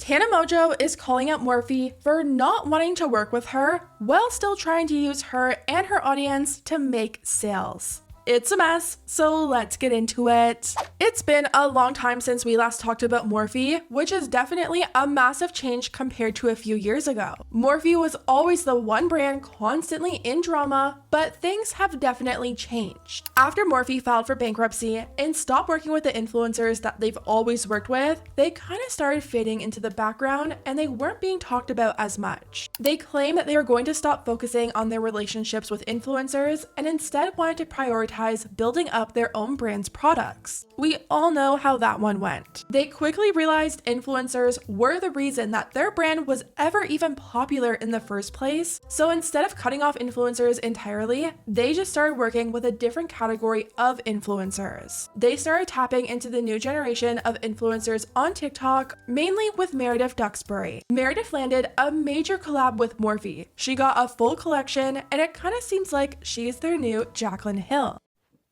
Tana Mongeau is calling out Morphe for not wanting to work with her while still trying to use her and her audience to make sales. It's a mess, so let's get into it. It's been a long time since we last talked about Morphe, which is definitely a massive change compared to a few years ago. Morphe was always the one brand constantly in drama, but things have definitely changed. After Morphe filed for bankruptcy and stopped working with the influencers that they've always worked with, they kind of started fading into the background and they weren't being talked about as much. They claimed that they were going to stop focusing on their relationships with influencers and instead wanted to prioritize building up their own brand's products. We all know how that one went. They quickly realized influencers were the reason that their brand was ever even popular in the first place, so instead of cutting off influencers entirely, they just started working with a different category of influencers. They started tapping into the new generation of influencers on TikTok, mainly with Meredith Duxbury. Meredith landed a major collab with Morphe. She got a full collection, and it kind of seems like she's their new Jaclyn Hill.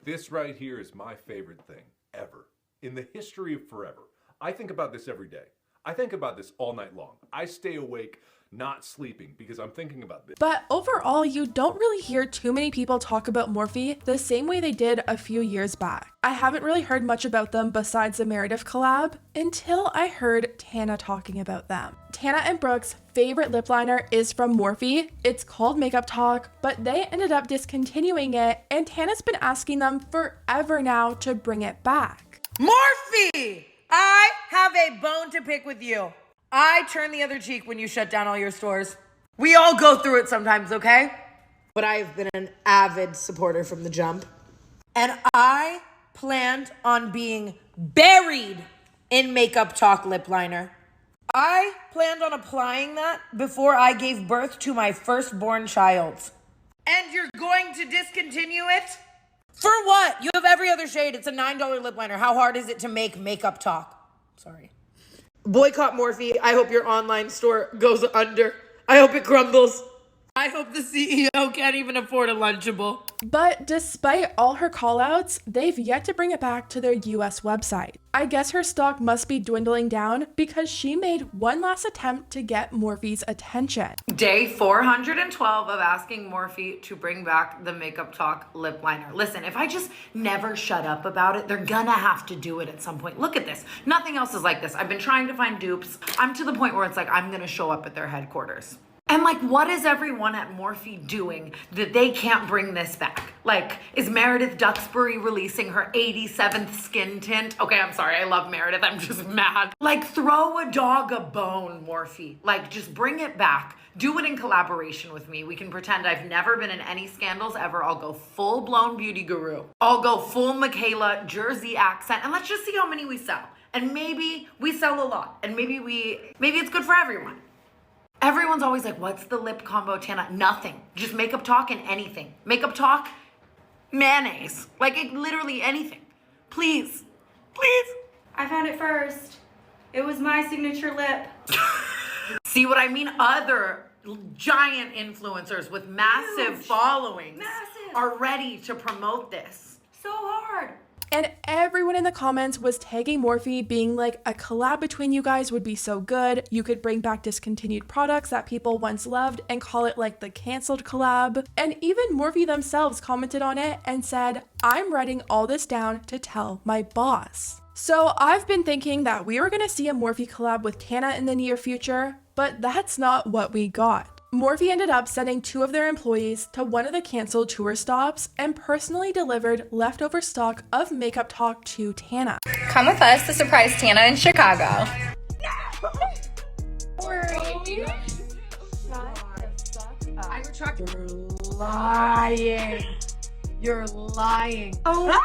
This right here is my favorite thing ever in the history of forever. I think about this every day. I think about this all night long. I stay awake, not sleeping, because I'm thinking about this. But overall, you don't really hear too many people talk about Morphe the same way they did a few years back. I haven't really heard much about them besides the Meredith collab until I heard Tana talking about them. Tana and Brooke's favorite lip liner is from Morphe. It's called Makeup Talk, but they ended up discontinuing it, and Tana's been asking them forever now to bring it back. Morphe! I have a bone to pick with you. I turn the other cheek when you shut down all your stores. We all go through it sometimes, okay? But I've been an avid supporter from the jump. And I planned on being buried in Makeup Talk lip liner. I planned on applying that before I gave birth to my firstborn child. And you're going to discontinue it? For what? You have every other shade. It's a $9 lip liner. How hard is it to make Makeup Talk? Sorry. Boycott Morphe. I hope your online store goes under. I hope it crumbles. I hope the CEO can't even afford a Lunchable. But despite all her callouts, they've yet to bring it back to their US website. I guess her stock must be dwindling down because she made one last attempt to get Morphe's attention. Day 412 of asking Morphe to bring back the Makeup Talk lip liner. Listen, if I just never shut up about it, they're gonna have to do it at some point. Look at this. Nothing else is like this. I've been trying to find dupes. I'm to the point where it's like I'm gonna show up at their headquarters. And like, what is everyone at Morphe doing that they can't bring this back? Like, is Meredith Duxbury releasing her 87th skin tint? Okay, I'm sorry, I love Meredith, I'm just mad. Like, throw a dog a bone, Morphe. Like, just bring it back. Do it in collaboration with me. We can pretend I've never been in any scandals ever. I'll go full-blown beauty guru. I'll go full Michaela Jersey accent, and let's just see how many we sell. And maybe we sell a lot, and maybe it's good for everyone. Everyone's always like, what's the lip combo, Tana? Nothing. Just Makeup Talk and anything. Makeup Talk, mayonnaise. Like, literally anything. Please. Please. I found it first. It was my signature lip. See what I mean? Other giant influencers with massive followings are ready to promote this. So hard. And everyone in the comments was tagging Morphe, being like, a collab between you guys would be so good. You could bring back discontinued products that people once loved and call it like the canceled collab. And even Morphe themselves commented on it and said, I'm writing all this down to tell my boss. So I've been thinking that we were gonna see a Morphe collab with Tana in the near future, but that's not what we got. Morphe ended up sending 2 of their employees to one of the canceled tour stops and personally delivered leftover stock of Makeup Talk to Tana. Come with us to surprise Tana in Chicago. You're lying. You're lying. Oh,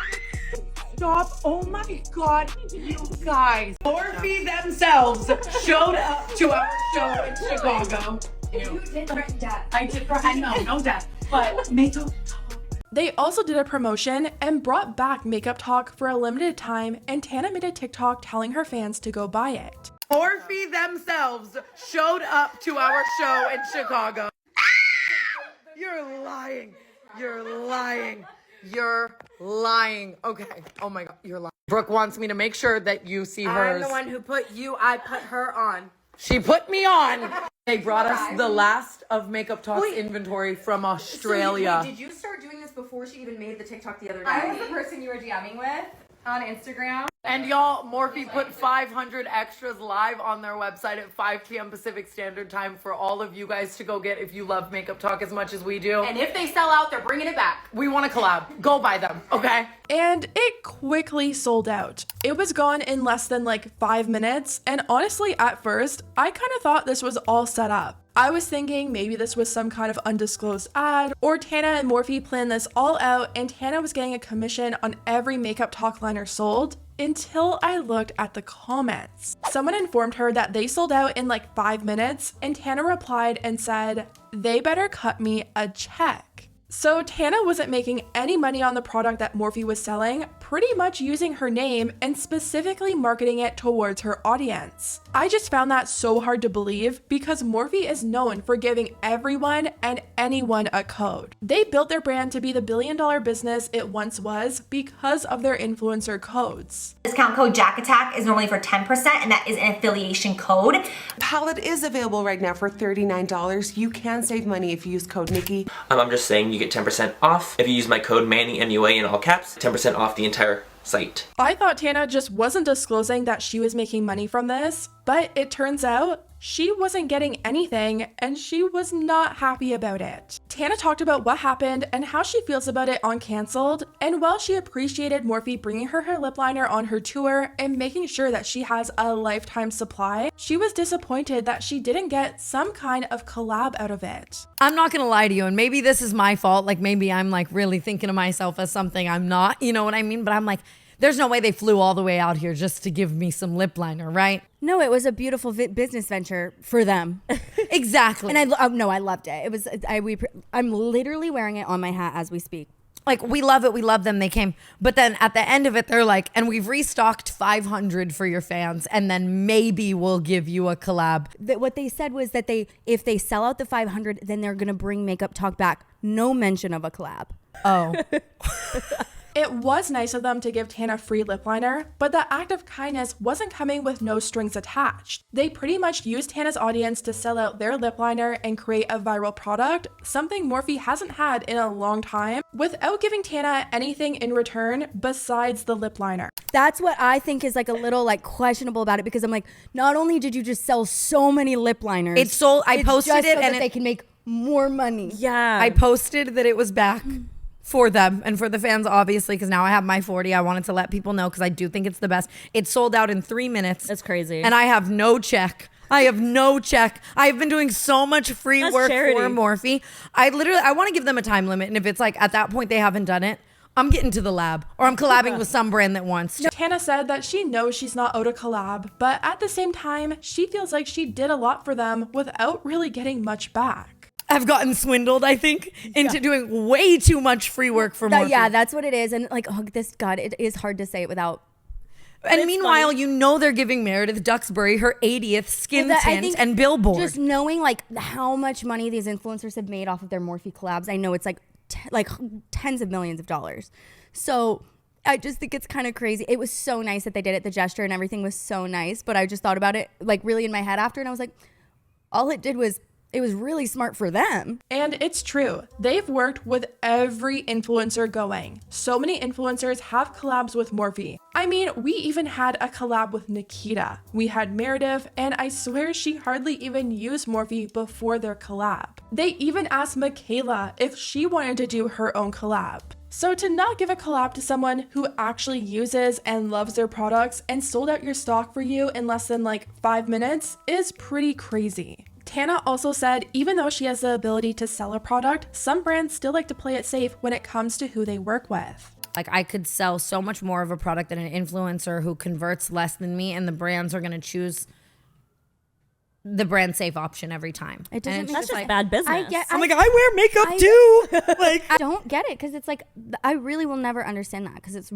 stop. Oh my God, you guys. Morphe themselves showed up to our show in Chicago. You did threaten death. I did, I know, no death, but Makeup Talk. They also did a promotion and brought back Makeup Talk for a limited time, and Tana made a TikTok telling her fans to go buy it. Morphe themselves showed up to our show in Chicago. You're lying. You're lying. You're lying. Okay. Oh my God. You're lying. Brooke wants me to make sure that you see hers. I'm the one who put you, I put her on. She put me on. They brought us the last of Makeup Talk's inventory from Australia. Did you start doing this before she even made the TikTok the other day? I was the person you were DMing with on Instagram. And y'all, Morphe put 500 extras live on their website at 5 p.m. Pacific Standard Time for all of you guys to go get if you love Makeup Talk as much as we do. And if they sell out, they're bringing it back. We want to collab. Go buy them, okay? And it quickly sold out. It was gone in less than like 5 minutes, and honestly, at first, I kind of thought this was all set up. I was thinking maybe this was some kind of undisclosed ad, or Tana and Morphe planned this all out and Tana was getting a commission on every Makeup Talk liner sold, until I looked at the comments. Someone informed her that they sold out in like 5 minutes, and Tana replied and said, "They better cut me a check." So Tana wasn't making any money on the product that Morphe was selling, pretty much using her name and specifically marketing it towards her audience. I just found that so hard to believe because Morphe is known for giving everyone and anyone a code. They built their brand to be the billion-dollar business it once was because of their influencer codes. Discount code JackAttack is normally for 10%, and that is an affiliation code. Palette is available right now for $39. You can save money if you use code Nikki. I'm just saying you get 10% off if you use my code Manny, MUA in all caps, 10% off the entire site. I thought Tana just wasn't disclosing that she was making money from this, but it turns out she wasn't getting anything and she was not happy about it. Tana talked about what happened and how she feels about it on Cancelled, and while she appreciated Morphe bringing her lip liner on her tour and making sure that she has a lifetime supply, she was disappointed that she didn't get some kind of collab out of it. I'm not gonna lie to you, and maybe this is my fault, like maybe I'm like really thinking of myself as something I'm not, you know what I mean? But I'm like, there's no way they flew all the way out here just to give me some lip liner, right? No, it was a beautiful business venture for them. Exactly. And I loved it. It was I'm literally wearing it on my hat as we speak. Like, we love it, we love them, they came. But then at the end of it, they're like, and we've restocked 500 for your fans, and then maybe we'll give you a collab. What they said was that if they sell out the 500, then they're gonna bring Makeup Talk back. No mention of a collab. Oh. It was nice of them to give Tana free lip liner, but the act of kindness wasn't coming with no strings attached. They pretty much used Tana's audience to sell out their lip liner and create a viral product, something Morphe hasn't had in a long time, without giving Tana anything in return besides the lip liner. That's what I think is like a little like questionable about it, because I'm like, not only did you just sell so many lip liners, It's sold, I posted just it so and that they can make more money. Yeah. I posted that it was back for them and for the fans, obviously, because now I have my 40. I wanted to let people know because I do think it's the best. It sold out in 3 minutes. That's crazy. And I have no check. I have no check. I've been doing so much free work for Morphe. I want to give them a time limit. And if it's like at that point they haven't done it, I'm getting to the lab, or I'm collabing with some brand that wants to. Tana said that she knows she's not owed a collab, but at the same time, she feels like she did a lot for them without really getting much back. I've gotten swindled, I think, into doing way too much free work for Morphe. Yeah, that's what it is. And like, oh, God, it is hard to say it without. And meanwhile, you know they're giving Meredith Duxbury her 80th skin tint and billboard. Just knowing like how much money these influencers have made off of their Morphe collabs, I know it's like tens of millions of dollars. So I just think it's kind of crazy. It was so nice that they did it. The gesture and everything was so nice. But I just thought about it like really in my head after, and I was like, all it did was, it was really smart for them. And it's true. They've worked with every influencer going. So many influencers have collabs with Morphe. I mean, we even had a collab with Nikita. We had Meredith, and I swear she hardly even used Morphe before their collab. They even asked Michaela if she wanted to do her own collab. So to not give a collab to someone who actually uses and loves their products and sold out your stock for you in less than like 5 minutes is pretty crazy. Tana also said even though she has the ability to sell a product, some brands still like to play it safe when it comes to who they work with. Like, I could sell so much more of a product than an influencer who converts less than me, and the brands are going to choose the brand safe option every time. It doesn't make That's just like, bad business. I'm like, I wear makeup too. Like, I don't get it, because it's like, I really will never understand that, because it's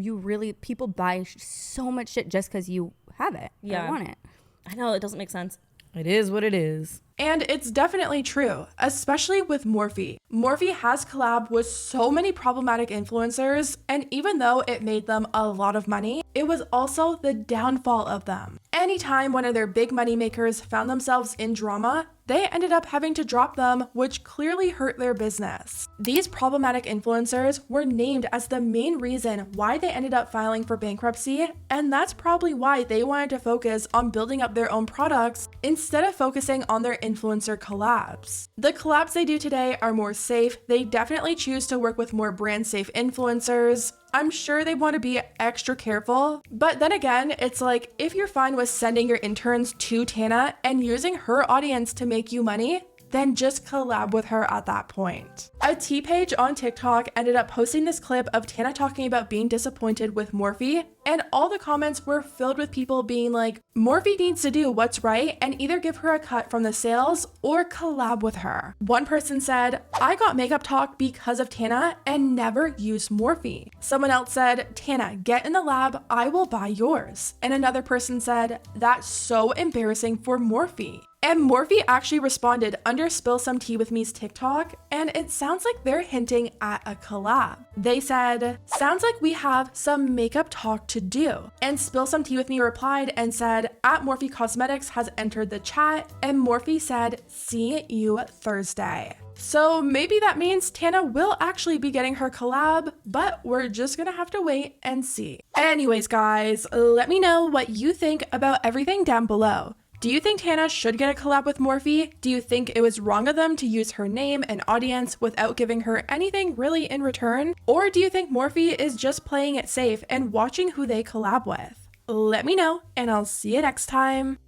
people buy so much shit just because you have it. Yeah. I want it. I know, it doesn't make sense. it is what it is. And it's definitely true, especially with Morphe. Morphe has collabed with so many problematic influencers, and even though it made them a lot of money, it was also the downfall of them. Anytime one of their big money makers found themselves in drama, they ended up having to drop them, which clearly hurt their business. These problematic influencers were named as the main reason why they ended up filing for bankruptcy, and that's probably why they wanted to focus on building up their own products instead of focusing on their influencer collabs. The collabs they do today are more safe. They definitely choose to work with more brand safe influencers. I'm sure they want to be extra careful, but then again, it's like if you're fine with sending your interns to Tana and using her audience to make you money, then just collab with her at that point. A tea page on TikTok ended up posting this clip of Tana talking about being disappointed with Morphe, and all the comments were filled with people being like, Morphe needs to do what's right and either give her a cut from the sales or collab with her. One person said, I got Makeup Talk because of Tana and never used Morphe. Someone else said, Tana, get in the lab, I will buy yours. And another person said, that's so embarrassing for Morphe. And Morphe actually responded under Spill Some Tea With Me's TikTok, and it sounds like they're hinting at a collab. They said, sounds like we have some makeup talk to do. And Spill Some Tea With Me replied and said, at Morphe Cosmetics has entered the chat, and Morphe said, see you Thursday. So maybe that means Tana will actually be getting her collab, but we're just gonna have to wait and see. Anyways, guys, let me know what you think about everything down below. Do you think Tana should get a collab with Morphe? Do you think it was wrong of them to use her name and audience without giving her anything really in return? Or do you think Morphe is just playing it safe and watching who they collab with? Let me know, and I'll see you next time.